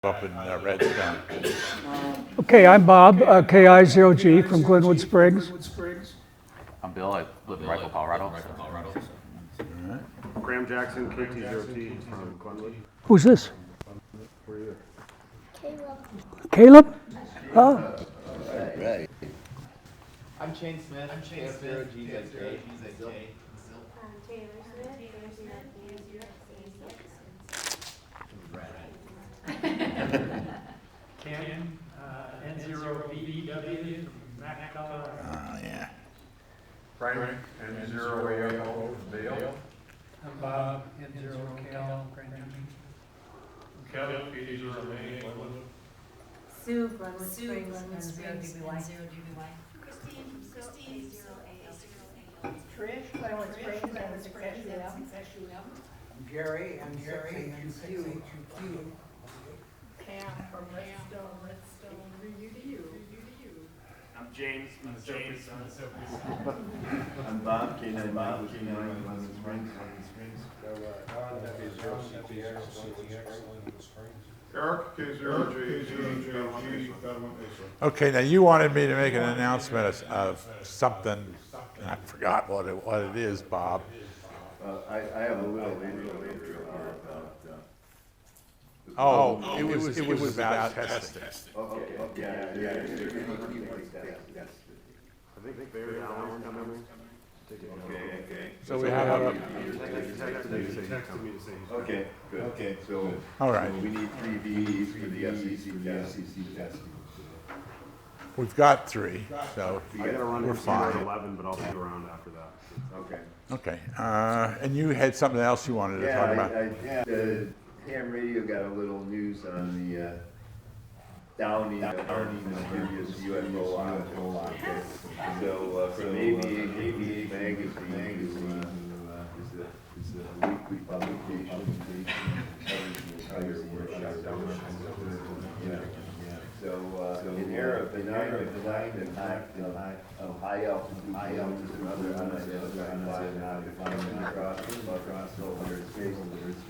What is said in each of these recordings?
up in Redstone. Okay, I'm Bob, KI0G from Glenwood Springs. I'm Bill. I live in Rifle, Colorado. Graham Jackson, KT0T from Glenwood. Who's this? Where are you? Caleb? Oh, I'm Shane Smith. I'm Shane Smith. G Z K. Ken, N0BW from Mac, Colorado. Oh, yeah. Frank, N0AO from Vale. I'm Bob, N0KL, Grand Junction. Kelly, P0A, Glenwood. Sue, Glenwood Springs, and zero DBY. Christine, 0A. Trish, Glenwood Springs, and SUM. Gary, I'm Gary, and Q. Pam from Redstone, review to you. I'm James, Minnesota. I'm Bob, K9 Glenwood Springs. Eric, K0JG, Okay, now you wanted me to make an announcement of something, and I forgot what it is, Bob. I have a little intro here about. Oh, it was about testing. Okay, yeah. I think Barry Allen coming. Okay. So we have a, Texted me to say. Okay, good. Okay, so. all right. We need 3 V's for the FCC testing. We've got 3, so I gotta run we're into here at fine. 11, but I'll be around after that. Okay. Okay, and you had something else you wanted to talk about? The ham radio got a little news on the downing mysterious UFO object. So from AVA magazine is a weekly publication covers the entire world. So in era of benign impact of high altitude and other unidentified across over space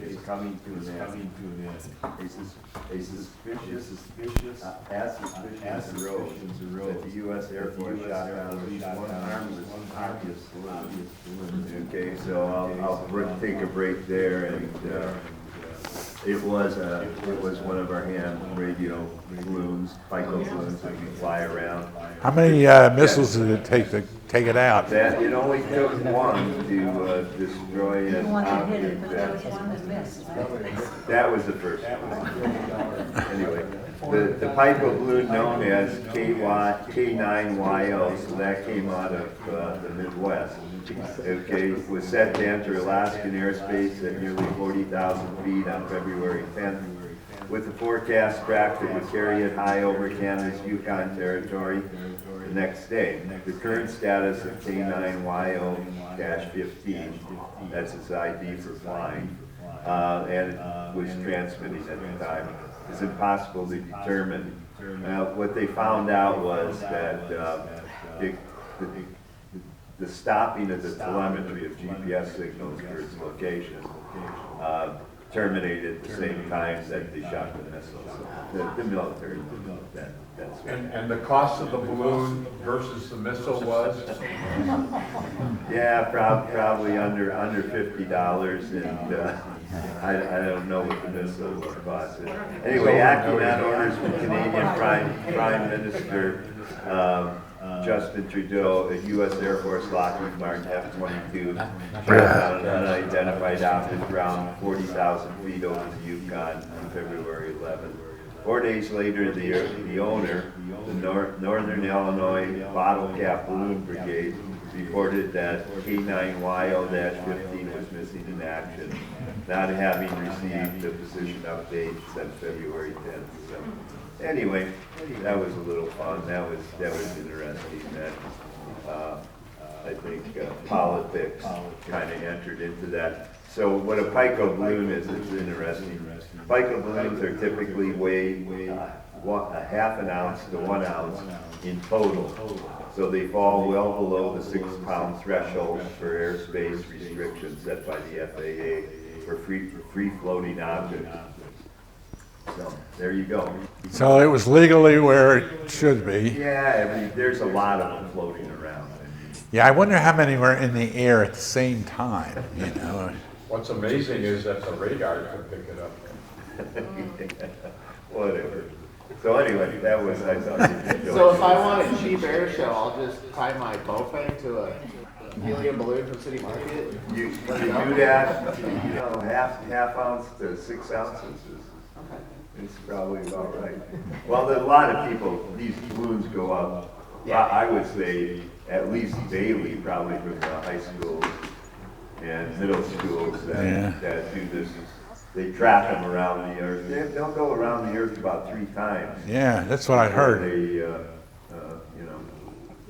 is coming to an end. A suspicious arose that the U.S. Air Force shot down at least one harmless balloon. Okay, so I'll take a break there, and it was one of our ham radio balloons, FICO balloons that we fly around. How many missiles did it take to take it out? That it only took one to destroy an You want to hit it, object. but there was one that missed, right? That was the first one. Anyway, the FICO balloon known as K9YO, so that came out of the Midwest. Okay, was set to enter Alaskan airspace at nearly 40,000 feet on February 10th, with the forecast track that would carry it high over Canada's Yukon Territory the next day. The current status of K9YO-15, that's its ID for flying, and it was transmitting at the time, is impossible to determine. What they found out was that the stopping of the telemetry of GPS signals for its location terminated at the same time that they shot the missiles. The military, that's what. And the cost of the balloon versus the missile was? Yeah, probably under $50, and I don't know what the missile was cost. Anyway, acting on orders from Canadian Prime Minister Justin Trudeau, a U.S. Air Force Lockheed Martin F-22 shot down an unidentified object around 40,000 feet over the Yukon on February 11th. 4 days later, the owner, the Northern Illinois Bottle Cap Balloon Brigade, reported that K9YO-15 was missing in action, not having received a position update since February 10th. So, anyway, that was a little fun. That was interesting. That I think politics kind of entered into that. So what a FICO balloon is interesting. FICO balloons are typically weigh a half an ounce to 1 ounce in total. So they fall well below the 6-pound threshold for airspace restrictions set by the FAA for free floating objects. So, there you go. So it was legally where it should be. Yeah, there's a lot of them floating around. Yeah, I wonder how many were in the air at the same time, you know? What's amazing is that the radar could pick it up. Whatever. So anyway, that was, I thought. So if I want a cheap air show, I'll just tie my bow frame to a helium balloon from City Market? You do that, you know, half ounce to 6 ounces is, it's probably about right. Well, there's a lot of people, these balloons go up, I would say at least daily, probably from the high schools and middle schools that do this. They trap them around the earth. They'll go around the earth about 3 times. Yeah, that's what I heard. They, you know.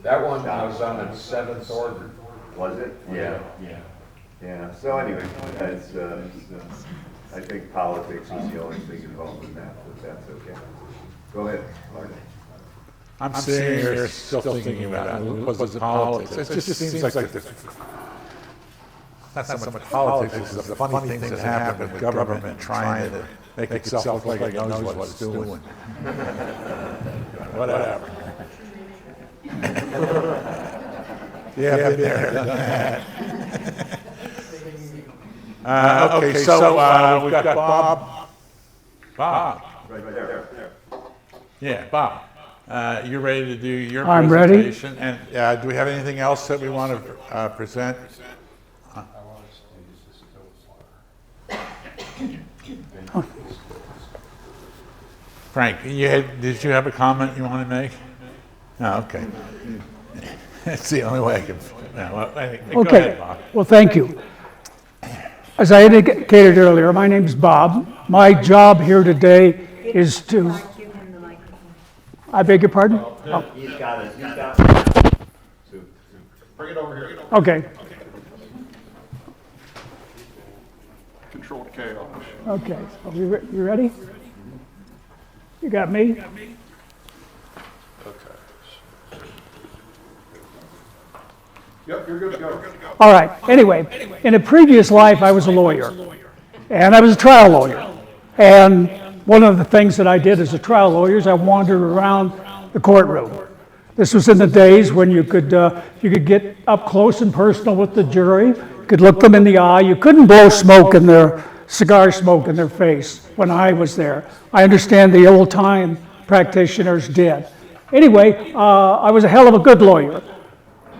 That one was on its 7th order. Was it? Yeah. Yeah, so anyway, that's, I think politics was the only thing involved in that, but that's okay. Go ahead, Marty. I'm sitting here still thinking about it. Was it politics? It just seems like this. Not so much politics, it's the funny things that happen with government trying to make itself look like it knows what it's doing. Whatever. Yeah, been there, done that. Okay, so we've got Bob. Bob. Right there. Yeah, Bob. You're ready to do your I'm ready. presentation? And do we have anything else that we want to present? Frank, did you have a comment you want to make? No, okay. That's the only way I can. Go ahead, Bob. Well, thank you. As I indicated earlier, my name is Bob. My job here today is to. Give him the microphone. I beg your pardon? Oh, He's got it. Bring it over here. okay. Controlled chaos. Okay. Are you ready? You got me? Yep, you're good to go. All right. Anyway, in a previous life, I was a lawyer, and I was a trial lawyer. And one of the things that I did as a trial lawyer is I wandered around the courtroom. This was in the days when you could get up close and personal with the jury, you could look them in the eye. You couldn't blow cigar smoke in their face when I was there. I understand the old-time practitioners did. Anyway, I was a hell of a good lawyer.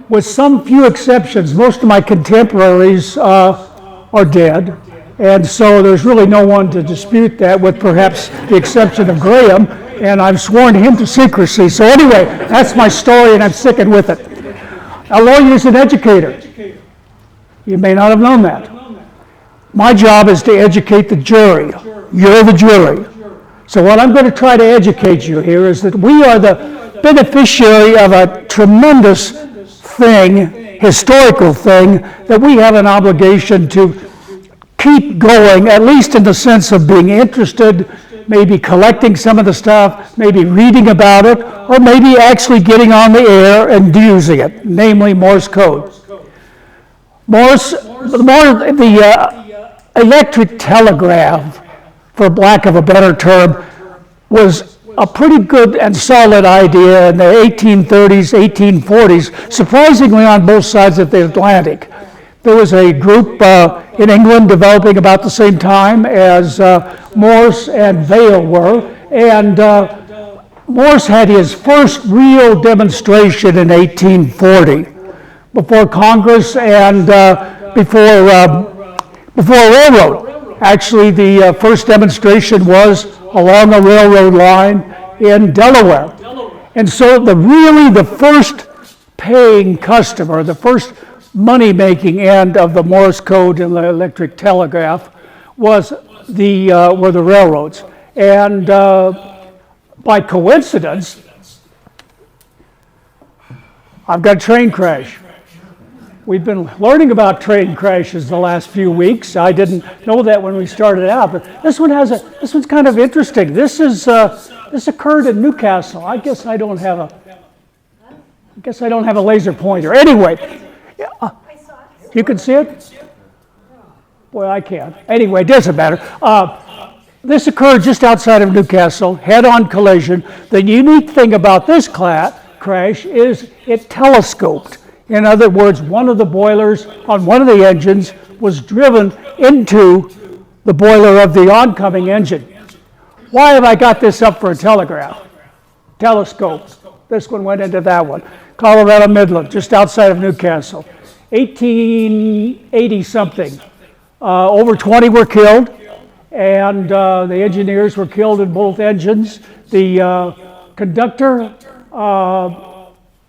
With some few exceptions, most of my contemporaries are dead, and so there's really no one to dispute that, with perhaps the exception of Graham, and I've sworn him to secrecy. So anyway, that's my story, and I'm sticking with it. A lawyer is an educator. You may not have known that. My job is to educate the jury. You're the jury. So what I'm going to try to educate you here is that we are the beneficiary of a tremendous thing, historical thing, that we have an obligation to keep going, at least in the sense of being interested, maybe collecting some of the stuff, maybe reading about it, or maybe actually getting on the air and using it, namely Morse code. The electric telegraph, for lack of a better term, was a pretty good and solid idea in the 1830s, 1840s, surprisingly on both sides of the Atlantic. There was a group in England developing about the same time as Morse and Vail were, and Morse had his first real demonstration in 1840 before Congress and before a railroad. Actually, the first demonstration was along a railroad line in Delaware. And so the first paying customer, the first money-making end of the Morse code and the electric telegraph were the railroads. And by coincidence, I've got a train crash. We've been learning about train crashes the last few weeks. I didn't know that when we started out, but this one's kind of interesting. This occurred in Newcastle. I guess I don't have a laser pointer. Anyway, you can see it? Boy, I can't. Anyway, it doesn't matter. This occurred just outside of Newcastle, head-on collision. The unique thing about this crash is it telescoped. In other words, one of the boilers on one of the engines was driven into the boiler of the oncoming engine. Why have I got this up for a telegraph? Telescope. This one went into that one. Colorado Midland, just outside of Newcastle. 1880 something. Over 20 were killed, and the engineers were killed in both engines. The conductor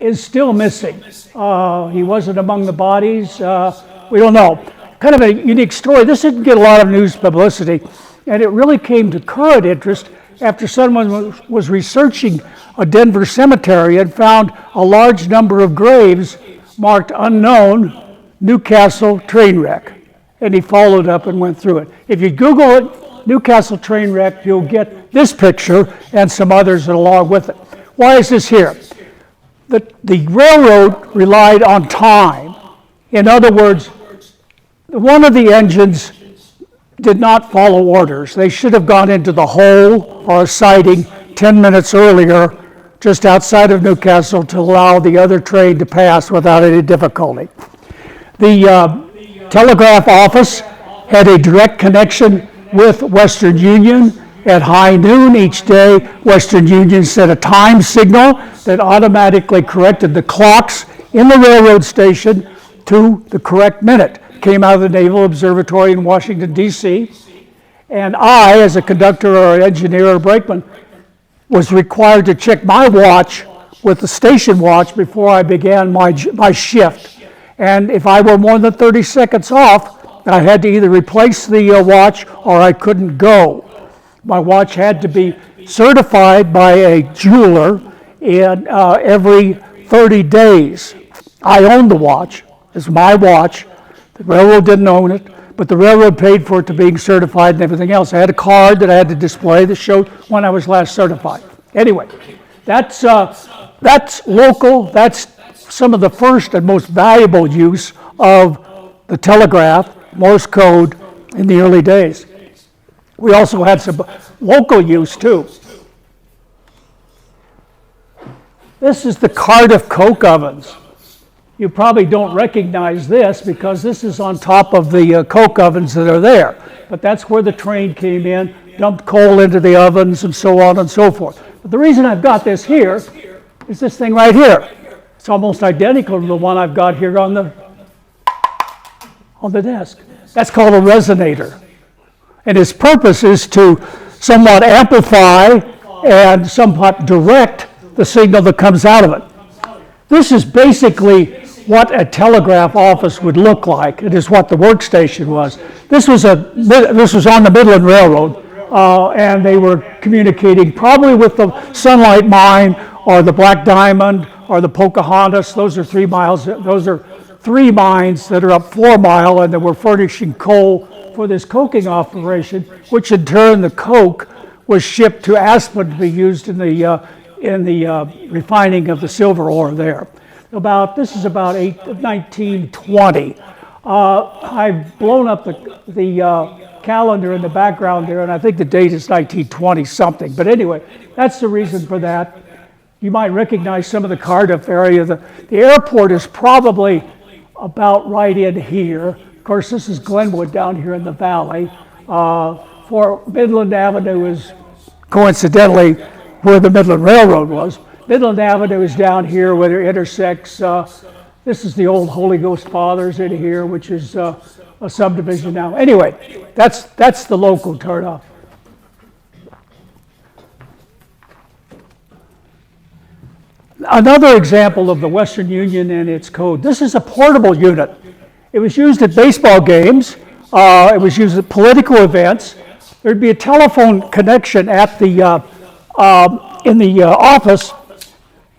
is still missing. He wasn't among the bodies. We don't know. Kind of a unique story. This didn't get a lot of news publicity, and it really came to current interest after someone was researching a Denver cemetery and found a large number of graves marked unknown Newcastle train wreck. And he followed up and went through it. If you Google it, Newcastle train wreck, you'll get this picture and some others along with it. Why is this here? The railroad relied on time. In other words, one of the engines did not follow orders. They should have gone into the hole or a siding 10 minutes earlier, just outside of Newcastle, to allow the other train to pass without any difficulty. The telegraph office had a direct connection with Western Union. At high noon each day, Western Union sent a time signal that automatically corrected the clocks in the railroad station to the correct minute. Came out of the Naval Observatory in Washington, D.C., and I, as a conductor or an engineer or brakeman, was required to check my watch with the station watch before I began my shift. And if I were more than 30 seconds off, I had to either replace the watch or I couldn't go. My watch had to be certified by a jeweler in every 30 days. I owned the watch. It's my watch. The railroad didn't own it, but the railroad paid for it to being certified and everything else. I had a card that I had to display that showed when I was last certified. Anyway, that's local. That's some of the first and most valuable use of the telegraph, Morse code, in the early days. We also had some local use too. This is the Cardiff coke ovens. You probably don't recognize this because this is on top of the coke ovens that are there. But that's where the train came in, dumped coal into the ovens and so on and so forth. But the reason I've got this here is this thing right here. It's almost identical to the one I've got here on the desk. That's called a resonator. And its purpose is to somewhat amplify and somewhat direct the signal that comes out of it. This is basically what a telegraph office would look like. It is what the workstation was. This was on the Midland Railroad, and they were communicating probably with the Sunlight Mine or the Black Diamond or the Pocahontas. Those are 3 miles. Those are 3 mines that are up 4 Mile, and they were furnishing coal for this coking operation, which in turn the coke was shipped to Aspen to be used in the refining of the silver ore there. This is about 1920. I've blown up the calendar in the background there, and I think the date is 1920 something. But anyway, that's the reason for that. You might recognize some of the Cardiff area. The airport is probably about right in here. Of course, this is Glenwood down here in the valley. For Midland Avenue is coincidentally where the Midland Railroad was. Midland Avenue is down here where it intersects. This is the old Holy Ghost Fathers in here, which is a subdivision now. Anyway, that's the local turnoff. Another example of the Western Union and its code. This is a portable unit. It was used at baseball games. It was used at political events. There'd be a telephone connection at the in the office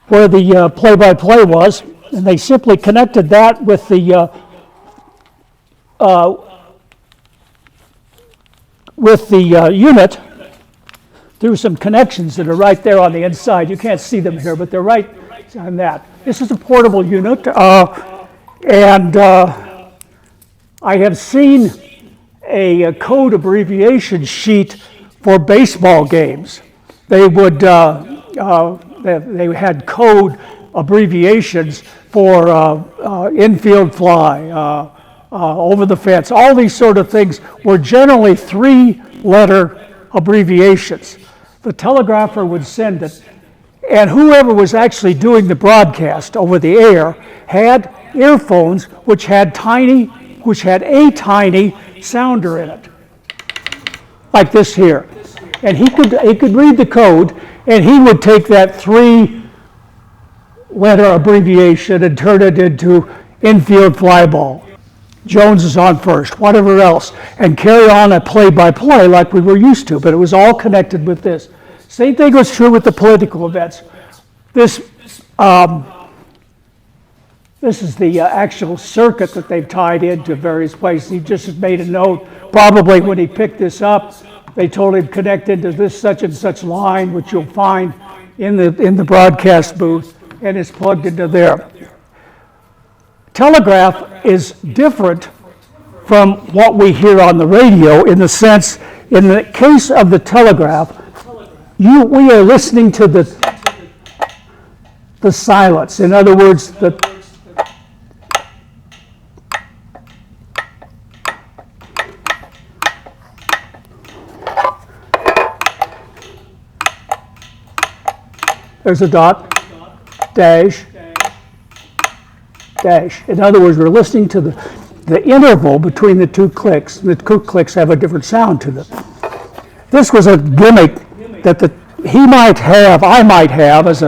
where the play-by-play was, and they simply connected that with the unit through some connections that are right there on the inside. You can't see them here, but they're right on that. This is a portable unit, and I have seen a code abbreviation sheet for baseball games. They would, they had code abbreviations for infield fly, over the fence. All these sort of things were generally 3-letter abbreviations. The telegrapher would send it, and whoever was actually doing the broadcast over the air had earphones which had a tiny sounder in it, like this here. And he could read the code, and he would take that 3-letter abbreviation and turn it into infield fly ball. Jones is on first, whatever else, and carry on a play-by-play like we were used to, but it was all connected with this. Same thing was true with the political events. This is the actual circuit that they've tied into various places. He just made a note, probably when he picked this up, they told him connect into this such and such line, which you'll find in the broadcast booth, and it's plugged into there. Telegraph is different from what we hear on the radio in the sense, in the case of the telegraph, we are listening to the silence. In other words, there's a dot, dash, dash. In other words, we're listening to the interval between the two clicks. The two clicks have a different sound to them. This was a gimmick that I might have as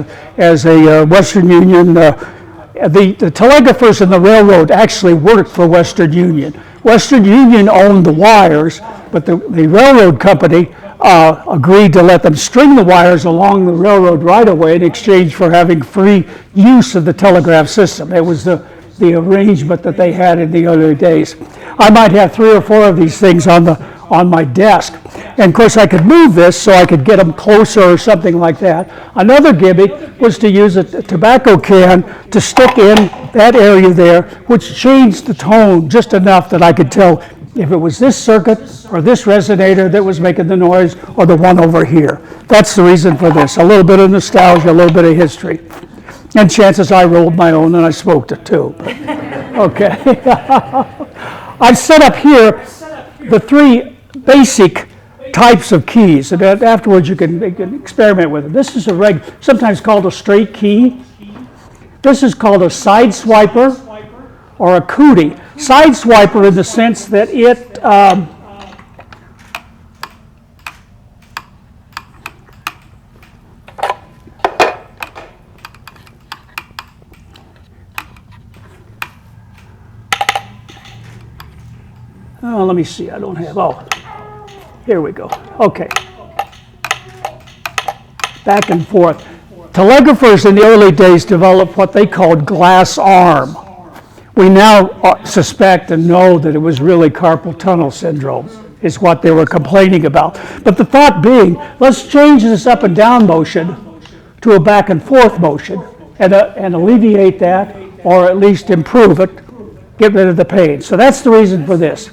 a Western Union. The telegraphers in the railroad actually worked for Western Union. Western Union owned the wires, but the railroad company agreed to let them string the wires along the railroad right-of-way in exchange for having free use of the telegraph system. It was the arrangement that they had in the early days. I might have 3 or 4 of these things on my desk. And of course I could move this so I could get them closer or something like that. Another gimmick was to use a tobacco can to stick in that area there, which changed the tone just enough that I could tell if it was this circuit or this resonator that was making the noise or the one over here. That's the reason for this. A little bit of nostalgia, a little bit of history. And chances I rolled my own and I smoked it too. Okay. I've set up here the 3 basic types of keys, and afterwards you can experiment with it. This is sometimes called a straight key. This is called a side swiper or a cootie. Side swiper in the sense that it let me see, I don't have, here we go. Okay. Back and forth. Telegraphers in the early days developed what they called glass arm. We now suspect and know that it was really carpal tunnel syndrome is what they were complaining about. But the thought being, let's change this up and down motion to a back and forth motion and alleviate that, or at least improve it, get rid of the pain. So that's the reason for this.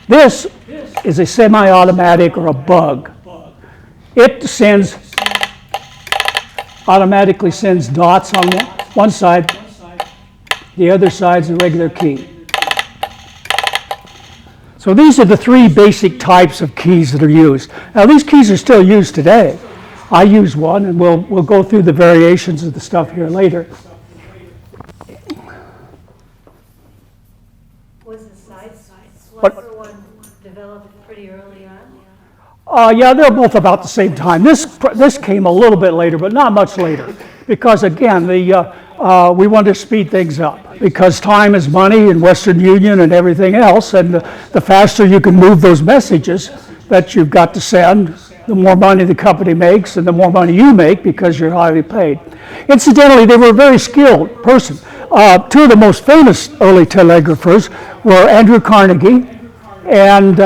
This is a semi-automatic or a bug. It automatically sends dots on one side, the other side's a regular key. So these are the 3 basic types of keys that are used. Now these keys are still used today. I use one, and we'll go through the variations of the stuff here later. Was the side swiper one developed pretty early on? Yeah, they're both about the same time. This came a little bit later, but not much later, because again, we want to speed things up because time is money in Western Union and everything else, and the faster you can move those messages that you've got to send, the more money the company makes and the more money you make because you're highly paid. Incidentally, they were a very skilled person. 2 of the most famous early telegraphers were Andrew Carnegie and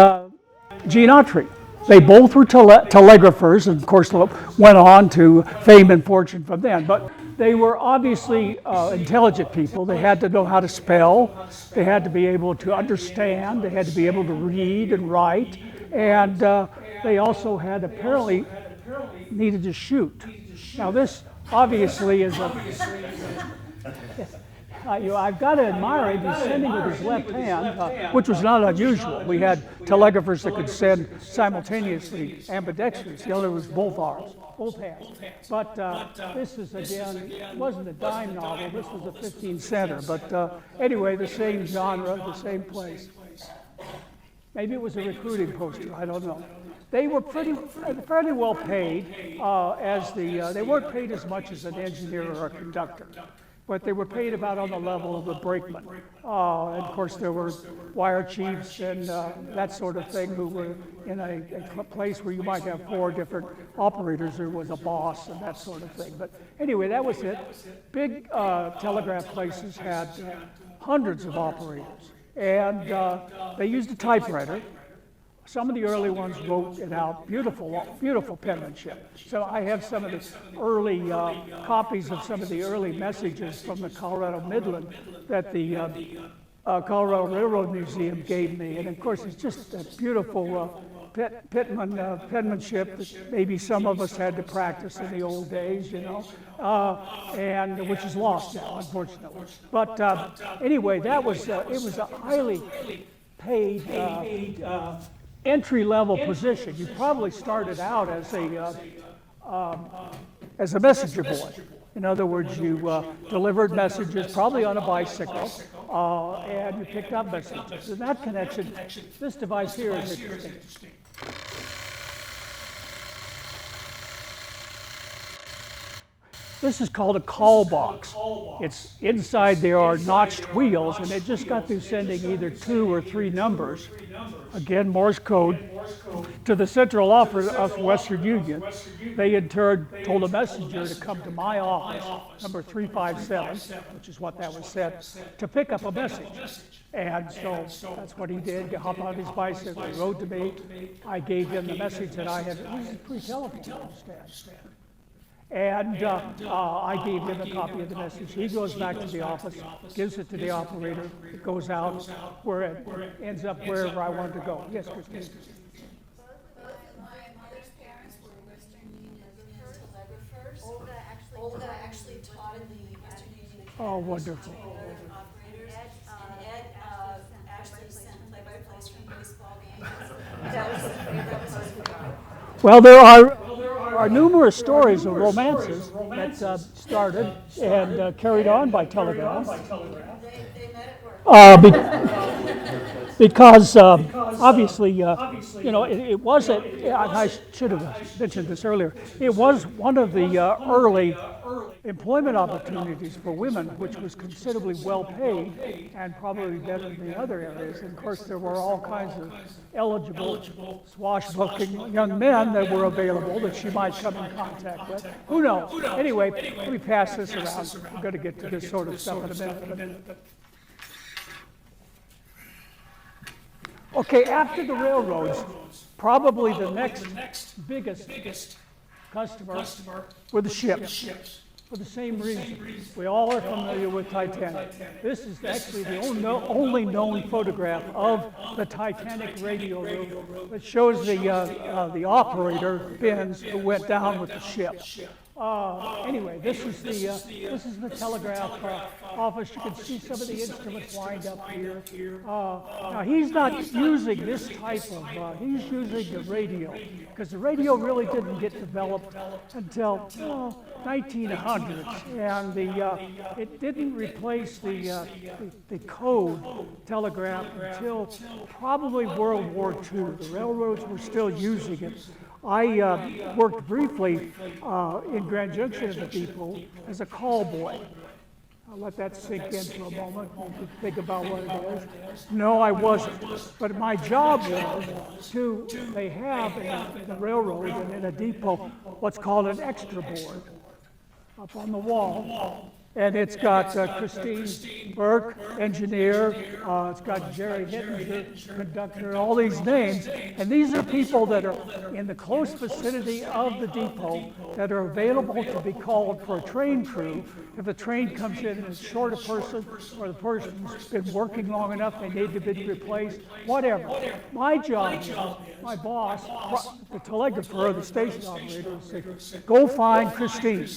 Gene Autry. They both were telegraphers, and of course went on to fame and fortune from then. But they were obviously intelligent people. They had to know how to spell. They had to be able to understand. They had to be able to read and write. And they also had apparently needed to shoot. Now this obviously is a, I've got to admire him. He's sending with his left hand, which was not unusual. We had telegraphers that could send simultaneously, ambidextrous. The other was both arms, both hands. But this is, again, it wasn't a dime novel. This was a 15-center. But anyway, the same genre, the same place. Maybe it was a recruiting poster. I don't know. They were fairly well paid they weren't paid as much as an engineer or a conductor, but they were paid about on the level of a brakeman. And of course, there were wire chiefs and that sort of thing who were in a place where you might have 4 different operators. There was a boss and that sort of thing. But anyway, that was it. Big telegraph places had hundreds of operators, and they used a typewriter. Some of the early ones wrote it out, beautiful penmanship. So I have some of the early copies of some of the early messages from the Colorado Midland that the Colorado Railroad Museum gave me. And of course, it's just a beautiful penmanship that maybe some of us had to practice in the old days, you know, and which is lost now, unfortunately. But anyway, that was it was a highly paid entry-level position. You probably started out as a messenger boy. In other words, you delivered messages, probably on a bicycle, and you picked up messages. In that connection, this device here is interesting. This is called a call box. It's inside there are notched wheels, and it just got through sending either 2 or 3 numbers, again Morse code, to the central office of Western Union. They in turn told a messenger to come to my office, number 357, which is what that was set, to pick up a message. And so that's what he did. He hopped on his bicycle, he rode to me. I gave him the message that I had. This is pre-telephone, understand. And I gave him a copy of the message. He goes back to the office, gives it to the operator. It goes out where it ends up wherever I wanted to go. Yes, Christine. My mother's parents were Western Union telegraphers. Olga actually taught in the Western Union Academy. Oh, wonderful. Operators. And Ed actually sent play-by-plays from baseball games. That was his favorite post. Well, there are numerous stories of romances that started and carried on by telegraph. They met at work. Because obviously, you know, it wasn't, I should have mentioned this earlier, it was one of the early employment opportunities for women, which was considerably well paid and probably better than the other areas. And of course, there were all kinds of eligible, swashbuckling young men that were available that she might come in contact with. Who knows? Anyway, let me pass this around. We're going to get to this sort of stuff in a minute. Okay, after the railroads, probably the next biggest customer were the ships, for the same reason. We all are familiar with Titanic. This is actually the only known photograph of the Titanic radio room that shows the operator, Benz, who went down with the ship. Anyway, this is the telegraph office. You can see some of the instruments lined up here. Now he's not using this type of. He's using the radio because the radio really didn't get developed until 1900s, and it didn't replace the code telegraph until probably World War II. The railroads were still using it. I worked briefly in Grand Junction at the depot as a call boy. I'll let that sink in for a moment. You can think about what it is. No, I wasn't. But my job was they have in the railroad and in a depot what's called an extra board up on the wall. And it's got Christine Burke, engineer, it's got Jerry Hittinger, conductor, all these names. And these are people that are in the close vicinity of the depot that are available to be called for a train crew. If the train comes in and it's short a person, or the person's been working long enough, they need to be replaced, whatever. My job, my boss, the telegrapher, the station operator, would say, go find Christine.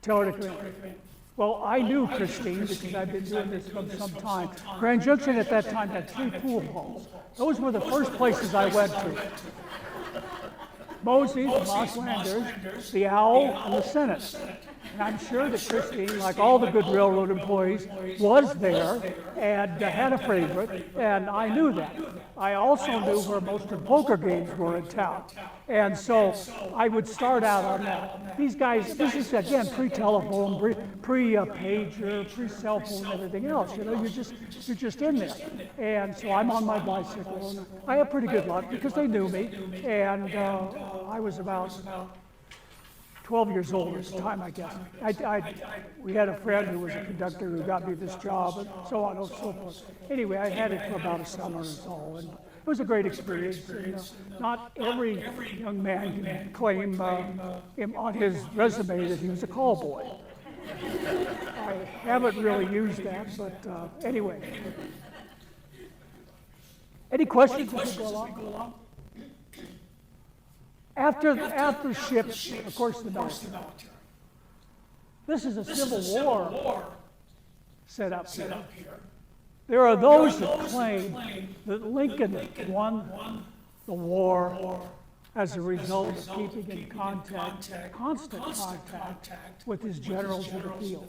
Tell her to come in. Well, I knew Christine because I've been doing this for some time. Grand Junction at that time had 3 pool halls. Those were the first places I went to. Mosey's, the Mosslanders, the Owl, and the Senate. And I'm sure that Christine, like all the good railroad employees, was there and had a favorite, and I knew that. I also knew where most of the poker games were in town. And so I would start out on that. These guys, this is again pre-telephone, pre-pager, pre-cell phone, and everything else. You know, you're just in there. And so I'm on my bicycle, and I have pretty good luck because they knew me. And I was about 12 years old at the time, I guess. We had a friend who was a conductor who got me this job, and so on and so forth. Anyway, I had it for about a summer or so, and it was a great experience. And, not every young man can claim on his resume that he was a call boy. I haven't really used that, but anyway. Any questions as we go along? After ships, of course, the military. This is a Civil War set up here. There are those that claim that Lincoln won the war as a result of keeping in constant contact with his generals in the field.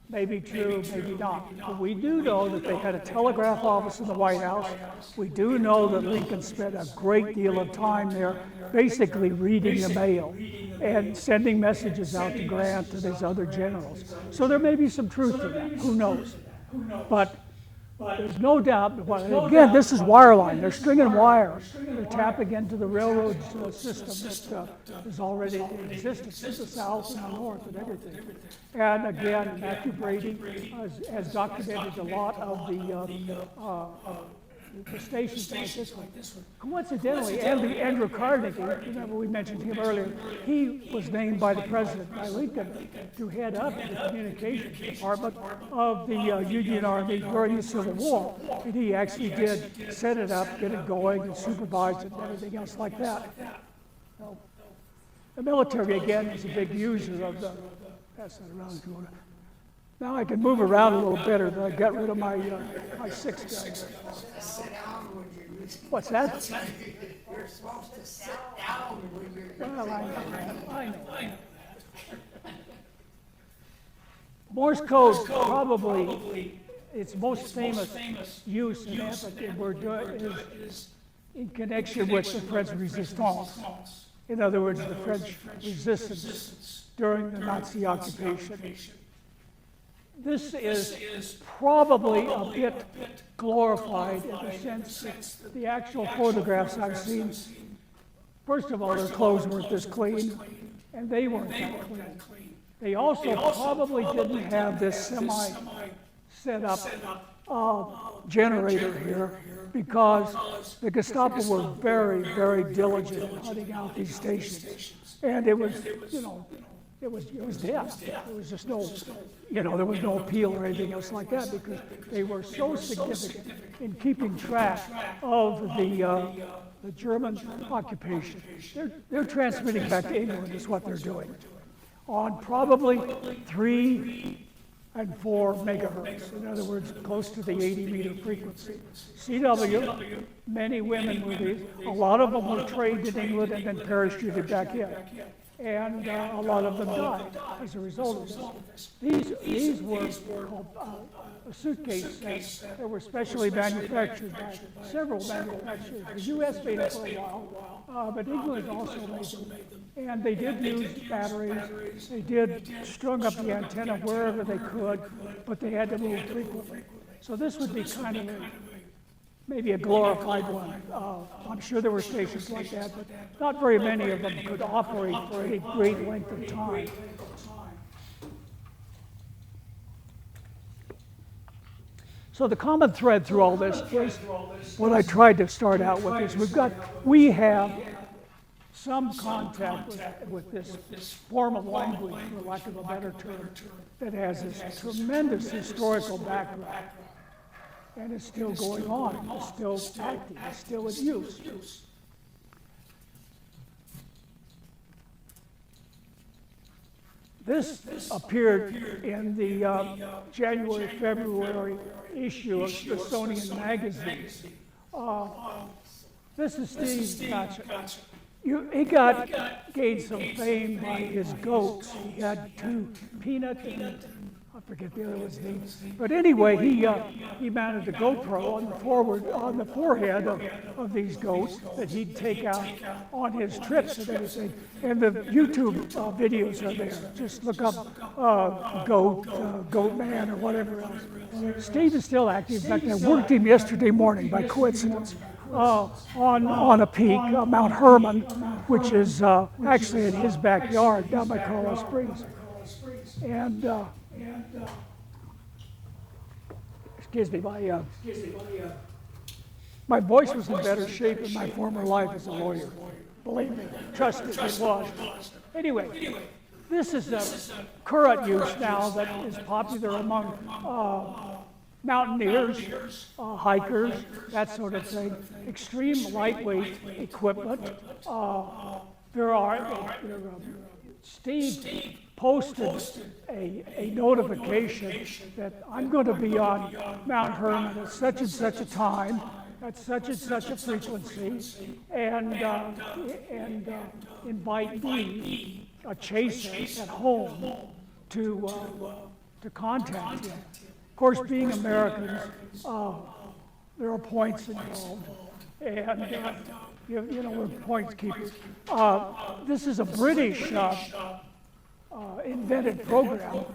Maybe true, maybe not. But we do know that they had a telegraph office in the White House. We do know that Lincoln spent a great deal of time there basically reading the mail and sending messages out to Grant and his other generals. So there may be some truth to that. Who knows? But there's no doubt. Again, this is wireline. They're stringing wire. They're tapping into the railroad system that is already in existence in the South and the North and everything. And again, Matthew Brady has documented a lot of the stations like this one. Coincidentally, Andrew Carnegie, remember we mentioned him earlier, he was named by the president, by Lincoln, to head up the communications department of the Union Army during the Civil War. And he actually did set it up, get it going, and supervise it and everything else like that. So, the military, again, is a big user of the, pass that around if you want to. Now I can move around a little better than I got rid of my 6 gun. What's that? You're supposed to sit down when you're. Well, I know. Morse code probably its most famous use and effort we're doing is in connection with the French resistance. In other words, the French resistance during the Nazi occupation. This is probably a bit glorified in the sense that the actual photographs I've seen, first of all, their clothes weren't this clean, and they weren't that clean. They also probably didn't have this semi-set up generator here because the Gestapo were very, very diligent in hunting out these stations. And it was, it was death. There was just no, there was no appeal or anything else like that because they were so significant in keeping track of the German occupation. They're transmitting back to England is what they're doing on probably 3 and 4 megahertz. In other words, close to the 80-meter frequency. CW, many women were these. A lot of them were trained in England and then parachuted back in. And a lot of them died as a result of this. These were called suitcase sets that were specially manufactured by several manufacturers. The U.S. made it for a while, but England also made them. And they did use batteries. They did strung up the antenna wherever they could, but they had to move frequently. So this would be kind of maybe a glorified one. I'm sure there were stations like that, but not very many of them could operate for any great length of time. So the common thread through all this is what I tried to start out with is we have some contact with this form of language, for lack of a better term, that has this tremendous historical background. And it's still going on, it's still active, it's still in use. This appeared in the January, February issue of Smithsonian Magazine. This is Steve Gotcha. He gained some fame by his goats. He had two, Peanut and I forget the other one's name. But anyway, he mounted the GoPro on the forehead of these goats that he'd take out on his trips and everything. And the YouTube videos are there. Just look up Goat Man or whatever else. Steve is still active. In fact, I worked him yesterday morning by coincidence. On a peak, Mount Herman, which is actually in his backyard down by Coral Springs. And excuse me, my voice was in better shape in my former life as a lawyer. Believe me, trust me, it was. Anyway, this is a current use now that is popular among mountaineers, hikers, that sort of thing. Extreme lightweight equipment. Steve posted a notification that I'm going to be on Mount Herman at such and such a time, at such and such a frequency, and invite me, a chaser at home, to contact him. Of course, being Americans, there are points involved, and we're points keepers. This is a British invented program.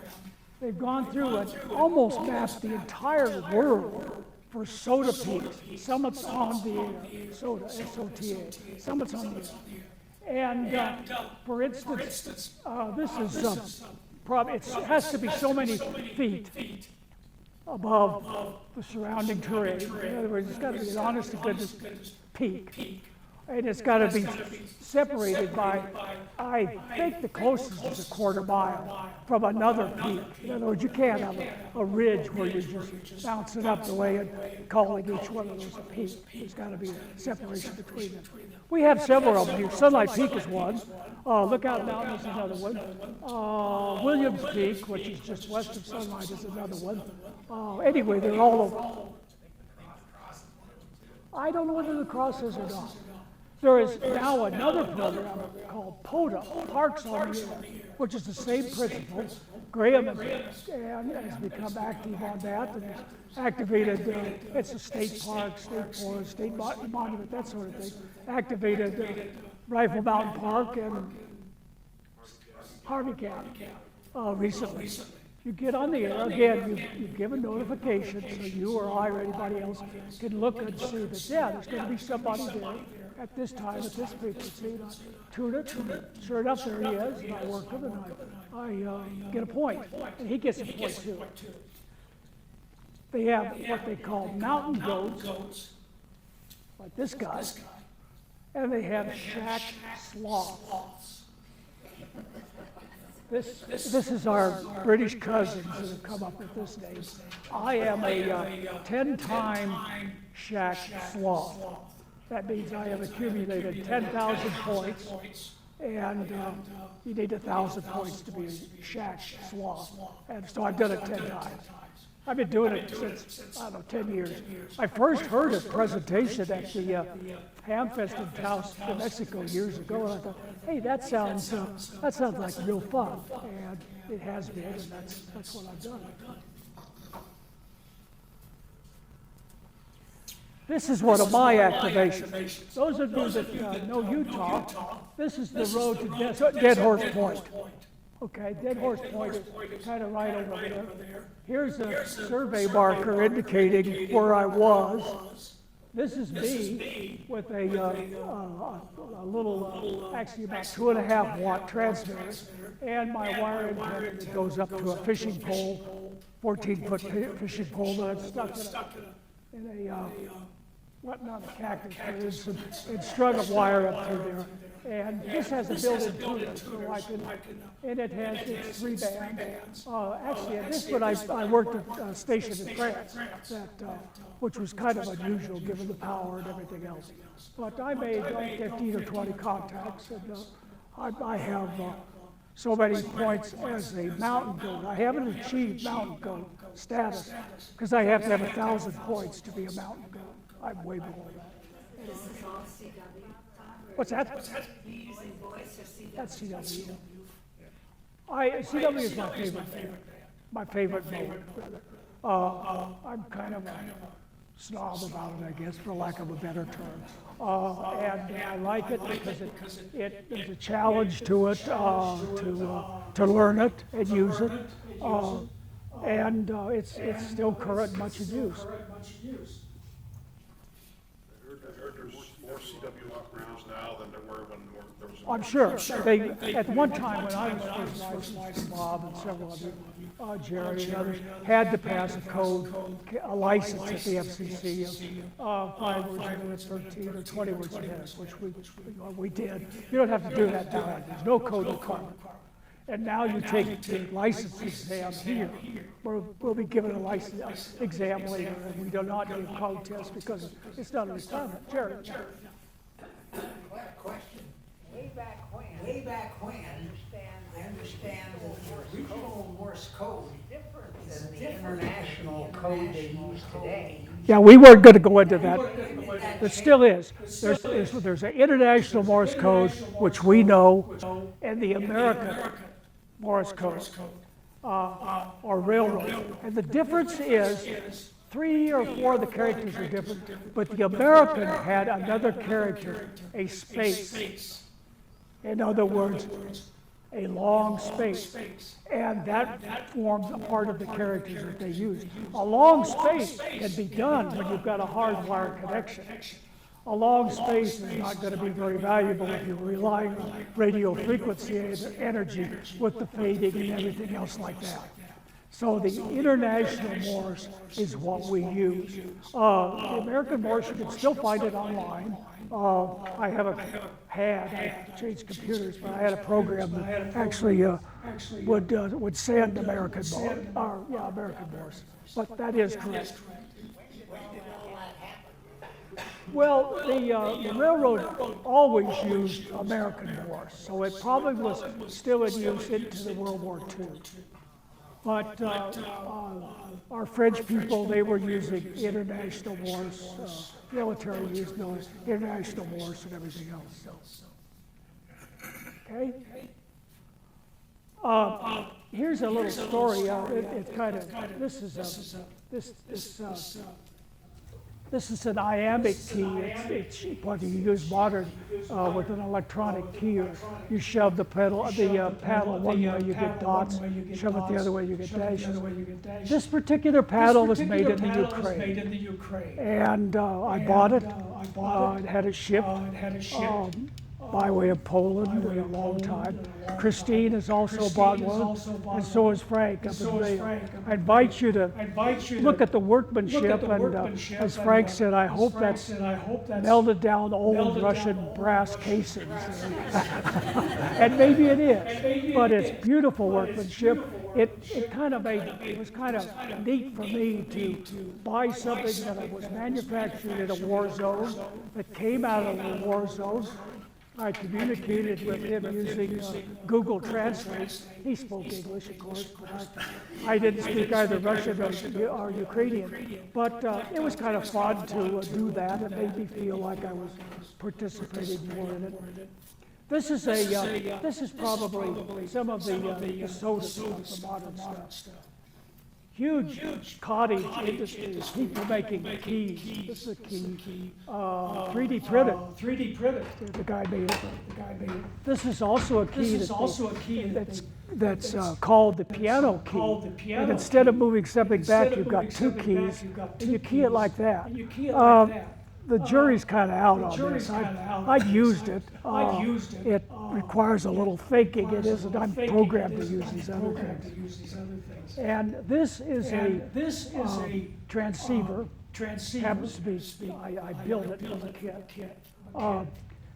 They've gone through and almost mapped the entire world for soda peaks, summits on the air, soda, S-O-T-A, summits on the air. And for instance, this is it has to be so many feet above the surrounding terrain. In other words, it's got to be an honest to goodness peak. And it's got to be separated by, I think the closest is a quarter mile from another peak. In other words, you can't have a ridge where you're just bouncing up the way and calling each one of those a peak. There's got to be a separation between them. We have several of them here. Sunlight Peak is one. Lookout Mountain is another one. Williams Peak, which is just west of Sunlight, is another one. Anyway, they're all over. I don't know whether the cross is or not. There is now another program called POTA, Parks on the Air, which is the same principle. Graham has become active on that and has activated, it's a state park, state forest, state monument, that sort of thing. Activated Rifle Mountain Park and Harvey County recently. You get on the air, again, you give a notification so you or I or anybody else can look and see that, yeah, there's going to be somebody there at this time, at this frequency, and I tune it, and sure enough, there he is, and I work him, and I get a point, and he gets a point too. They have what they call mountain goats, like this guy, and they have shack sloths. This is our British cousins that have come up with this name. I am a 10-time shack sloth. That means I have accumulated 10,000 points, and you need 1,000 points to be a shack sloth. And so I've done it 10 times. I've been doing it since, 10 years. I first heard a presentation at the Hamfest in Taos, New Mexico years ago, and I thought, hey, that sounds like real fun. And it has been, and that's what I've done. This is one of my activations. Those of you that know Utah, this is the road to Dead Horse Point. Okay, Dead Horse Point is kind of right over there. Here's a survey marker indicating where I was This is me with a little, actually about 2.5 watt transmitter, and my wire antenna that goes up to a fishing pole, 14-foot fishing pole that I've stuck in a not a cactus, but it's strung a wire up through there. And this has a built-in tuner, so I can, and it has its 3-band. Actually, at this one, I worked at a station in France, which was kind of unusual given the power and everything else. But I made 15 or 20 contacts, and I have so many points as a mountain goat. I haven't achieved mountain goat status because I have to have 1,000 points to be a mountain goat. I'm way below that. This is all CW. What's that? Using voice or CW? That's CW. CW is my favorite mode, rather. I'm kind of a snob about it, I guess, for lack of a better term. And I like it because there's a challenge to it, to learn it and use it. And it's still current, much in use. There's more CW operators now than there were when there was. I'm sure. At one time when I was first licensed, Bob and several of you, Jerry and others, had to pass a code, a license at the FCC of 5 words ahead, 13 or 20 words ahead, which we did. You don't have to do that now. There's no code requirement. And now you take the license exam here. We'll be given a license exam later, and we do not do a code test because it's not a requirement. Jerry. Question. Way back when, I understand that the original Morse code is different than the international code they use today. Yeah, we weren't going to go into that. It still is. There's an international Morse code, which we know, and the American Morse code, or railroad. And the difference is 3 or 4 of the characters are different, but the American had another character, a space. In other words, a long space. And that forms a part of the characters that they use. A long space can be done when you've got a hardwired connection. A long space is not going to be very valuable if you're relying on radio frequency energy with the fading and everything else like that. So the international Morse is what we use. The American Morse, you can still find it online. I changed computers, but I had a program that actually would send American Morse. But that is correct. Well, the railroad always used American Morse, so it probably was still in use into the World War II. But our French people, they were using international Morse, military used international Morse and everything else. Okay? Here's a little story. This is an iambic key. It's what you use modern with an electronic key. You shove the paddle one way, you get dots. Shove it the other way, you get dashes. This particular paddle was made in the Ukraine, and I bought it. It had it shipped by way of Poland for a long time. Christine has also bought one, and so has Frank up in Maine. I invite you to look at the workmanship, and as Frank said, I hope that's melted down old Russian brass casings. And maybe it is, but it's beautiful workmanship. It was kind of neat for me to buy something that was manufactured in a war zone, that came out of the war zone. I communicated with him using Google Translate. He spoke English, of course, but I didn't speak either Russian or Ukrainian. But it was kind of fun to do that. It made me feel like I was participating more in it. This is probably some of the soda stuff, the modern stuff. Huge cottage industry, people making keys. This is a key, 3D printed. The guy made it. This is also a key that's called the piano key. And instead of moving something back, you've got 2 keys, and you key it like that. the jury's kind of out on this. I've used it. It requires a little thinking. It isn't. I'm programmed to use these other things. And this is a transceiver. Happens to be. I built it from a kit.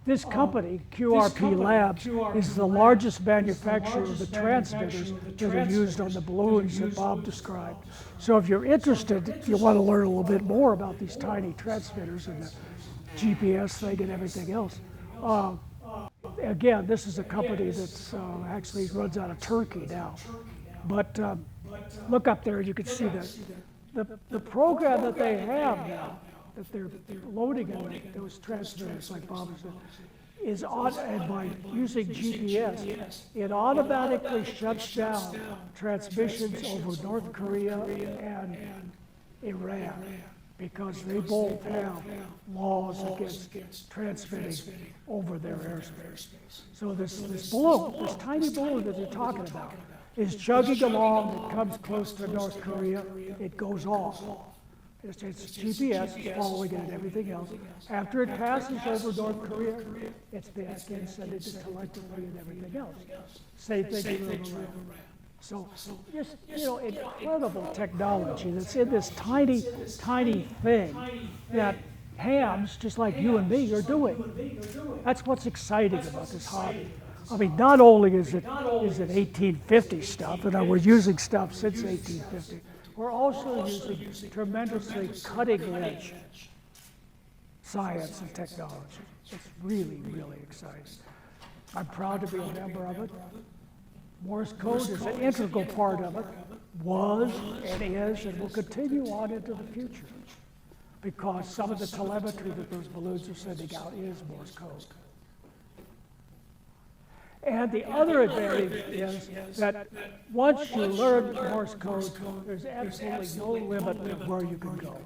This company, QRP Labs, is the largest manufacturer of the transmitters that are used on the balloons that Bob described. So if you're interested, if you want to learn a little bit more about these tiny transmitters and the GPS thing and everything else, again, this is a company that's actually runs out of Turkey now. But look up there and you can see the program that they have now, that they're loading in those transmitters, like Bob said, is on, and by using GPS, it automatically shuts down transmissions over North Korea and Iran, because they both have laws against transmitting over their airspace. So this balloon, this tiny balloon that they're talking about, is chugging along. It comes close to North Korea, it goes off. It's GPS, it's following it and everything else. After it passes over North Korea, it's back in, sent into telegraphy and everything else. Same thing with Iran. So just, incredible technology that's in this tiny, tiny thing that hams, just like you and me, are doing. That's what's exciting about this hobby. I mean, not only is it 1850 stuff, and we're using stuff since 1850, we're also using tremendously cutting-edge science and technology. It's really, really exciting. I'm proud to be a member of it. Morse code is an integral part of it, was and is and will continue on into the future, because some of the telemetry that those balloons are sending out is Morse code. And the other advantage is that once you learn Morse code, there's absolutely no limit to where you can go.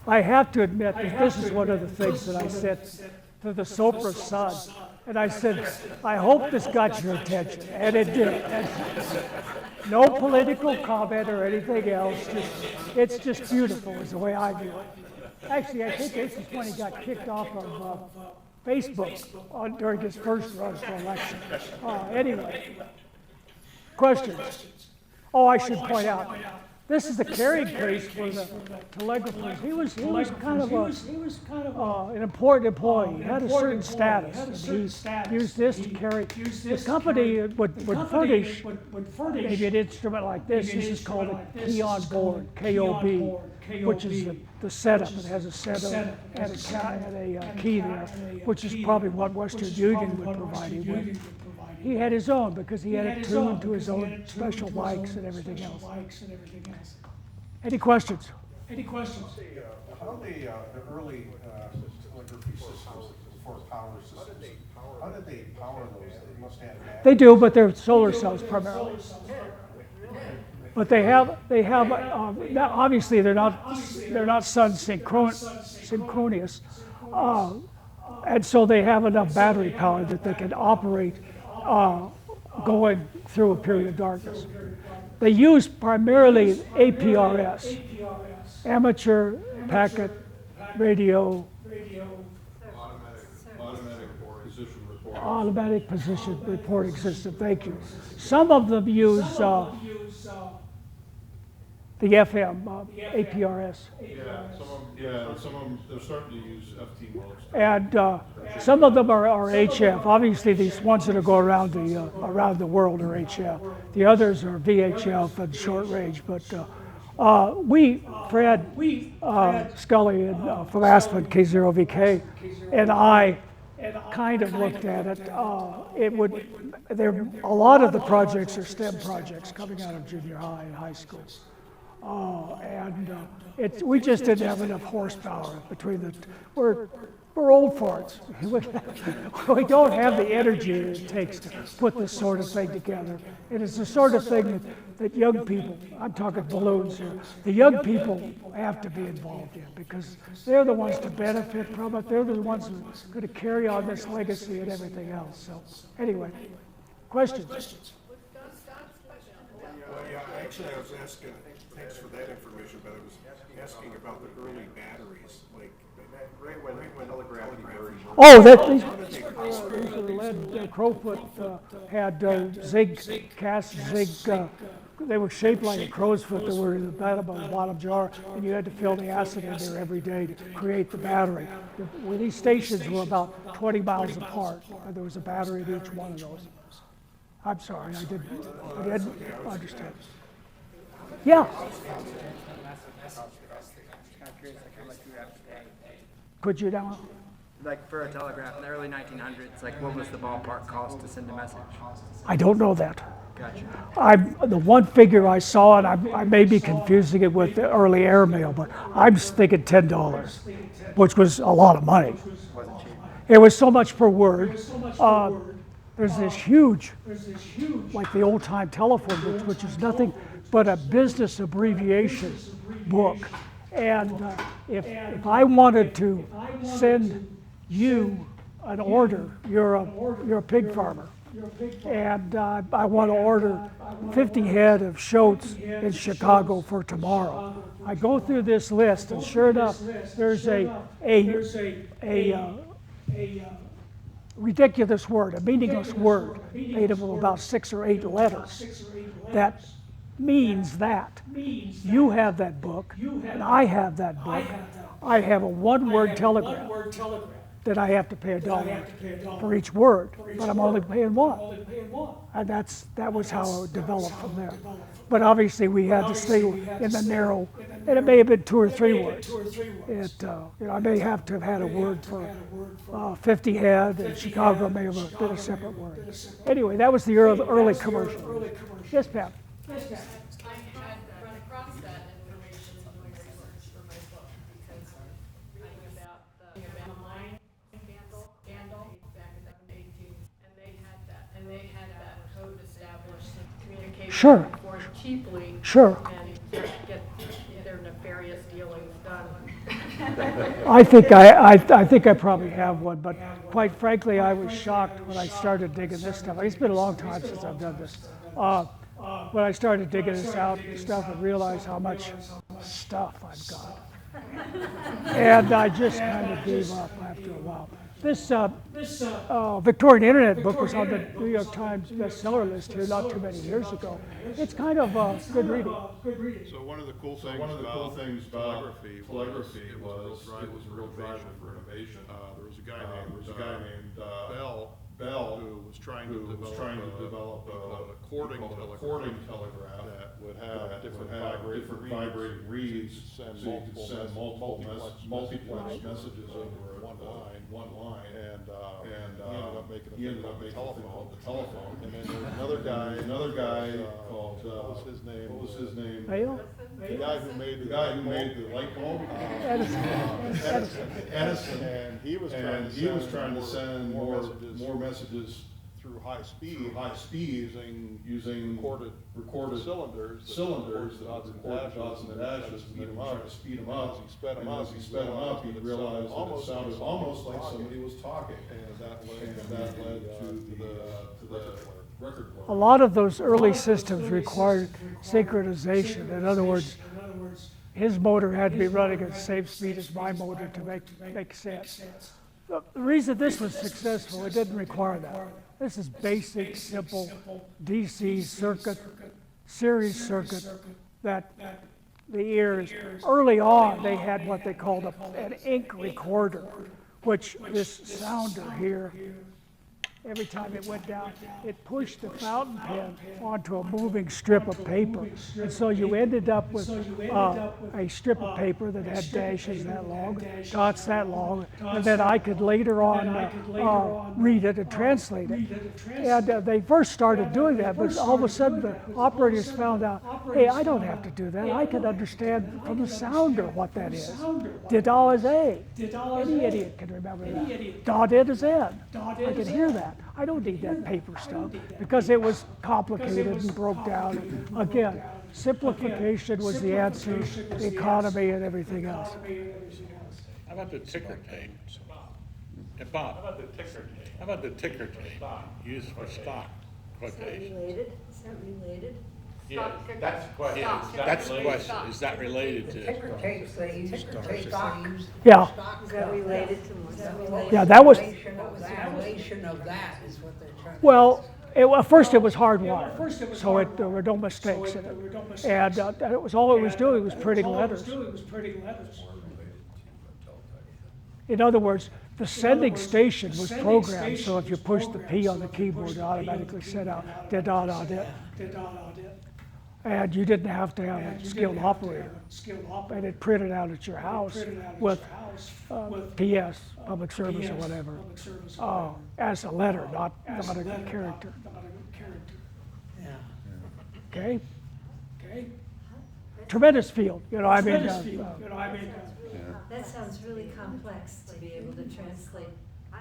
I have to admit that this is one of the things that I said to the Sopra son. And I said, I hope this got your attention. And it did. And no political comment or anything else. It's just beautiful is the way I view it. Actually, I think this is when he got kicked off of Facebook during his first run for election. Anyway, questions? Oh, I should point out, this is the carrying case for the telegraphers. He was kind of an important employee. He had a certain status. And he used this to carry. The company would furnish maybe an instrument like this. This is called a key on board, KOB, which is the setup. It has a setup and a key there, which is probably what Western Union would provide him with. He had his own because he had it tuned to his own special mics and everything else. Any questions? How the early telegraphy systems for power systems, how did they power those? They must have batteries. They do, but they're solar cells primarily. But they have obviously they're not sun synchronous, and so they have enough battery power that they can operate going through a period of darkness. They use primarily APRS, amateur packet radio, automatic position reporting system. Thank you. Some of them use the FM, APRS. Some of them, they're starting to use FT modes. And some of them are HF. Obviously, these ones that are going around the world are HF. The others are VHF and short range. But Fred Scully from Aspen, K0VK, and I kind of looked at it. A lot of the projects are STEM projects coming out of junior high and high school. We just didn't have enough horsepower between the. We're old farts. We don't have the energy it takes to put this sort of thing together. And it's the sort of thing that young people, I'm talking balloons here, the young people have to be involved in, because they're the ones to benefit from it. They're the ones who are going to carry on this legacy and everything else. So anyway, questions? Well, yeah, actually, I was asking, thanks for that information, but I was asking about the early batteries, like, right when telegraph emerged. Oh, that, How did they these power are lead, Crowfoot had zinc, cast zinc, they were shaped like a crow's foot that were in the bottom jar, and you had to fill the acid in there every day to create the battery. Well, these stations were about 20 miles apart, and there was a battery at each one of those. I'm sorry, I didn't understand. Yeah. Could you now? Like for a telegraph in the early 1900s, like what was the ballpark cost to send a message? I don't know that. Gotcha. The one figure I saw, and I may be confusing it with the early airmail, but I'm thinking $10, which was a lot of money. Wasn't cheap. It was so much per word. There's this huge, like the old time telephone book, which is nothing but a business abbreviation book. And if I wanted to send you an order, you're a pig farmer, and I want to order 50 head of shoats in Chicago for tomorrow. I go through this list, and sure enough, there's a ridiculous word, a meaningless word, made of about 6 or 8 letters. That means that. You have that book, and I have that book. I have a one-word telegraph that I have to pay $1 for each word, but I'm only paying one. And that was how it developed from there. But obviously we had to stay in the narrow, and it may have been 2 or 3 words. I may have to have had a word for 50 head, and Chicago may have been a separate word. Anyway, that was the early commercial. Yes, Pat? I had run across that information doing research for my book because reading about the mine scandal back in 2018, and they had that code established so communication Sure. more cheaply Sure. and get their nefarious dealings done. I think I probably have one, but quite frankly, I was shocked when I started digging this stuff. It's been a long time since I've done this. When I started digging this out and stuff, and realized how much stuff I've got, and I just kind of gave up after a while. This Victorian Internet book was on the New York Times bestseller list here not too many years ago. It's kind of good reading. So one of the cool things about telegraphy was it was a real driver for innovation. There was a guy named Bell who was trying to develop a cording telegraph that would have different vibrating reeds, so you could send multiplex messages over one line, and he ended up making the telephone. And then there was another guy called what was his name? Bale? The guy who made the light bulb. Edison, and he was trying to send more messages through high speed using recorded cylinders that recorded dots and dashes to speed them up. As he sped them up, he realized that it sounded almost like somebody was talking, and that led to the record player. A lot of those early systems required synchronization. In other words, his motor had to be running at the same speed as my motor to make sense. The reason this was successful, it didn't require that. This is basic, simple DC circuit, series circuit that the ears, early on they had what they called an ink recorder, which this sounder here, every time it went down, it pushed the fountain pen onto a moving strip of paper. And so you ended up with a strip of paper that had dashes that long, dots that long, and then I could later on read it and translate it. And they first started doing that, but all of a sudden the operators found out, hey, I don't have to do that. I can understand from the sounder what that is. Did-all is A. Any idiot can remember that. Dot-in is N. I can hear that. I don't need that paper stuff because it was complicated and broke down. Again, simplification was the answer, the economy and everything else. How about the ticker tape? Hey, Bob, how about the ticker tape used for stock Is that quotations? related? Is that related? That's the question. That's the question. Is that related to? Ticker tapes, they use ticker stock. Yeah. Is that related to more? Yeah, that was, What was the relation of that is what they're trying to. well, at first it was hardwired, so there were no mistakes in it. And it was all it was doing was printing letters. In other words, the sending station was programmed, so if you pushed the P on the keyboard, it automatically sent out da-da-da-da. And you didn't have to have a skilled operator. And it printed out at your house with PS, public service or whatever, as a letter, not a character. Yeah. Okay? Tremendous field, That sounds really complex to be able to translate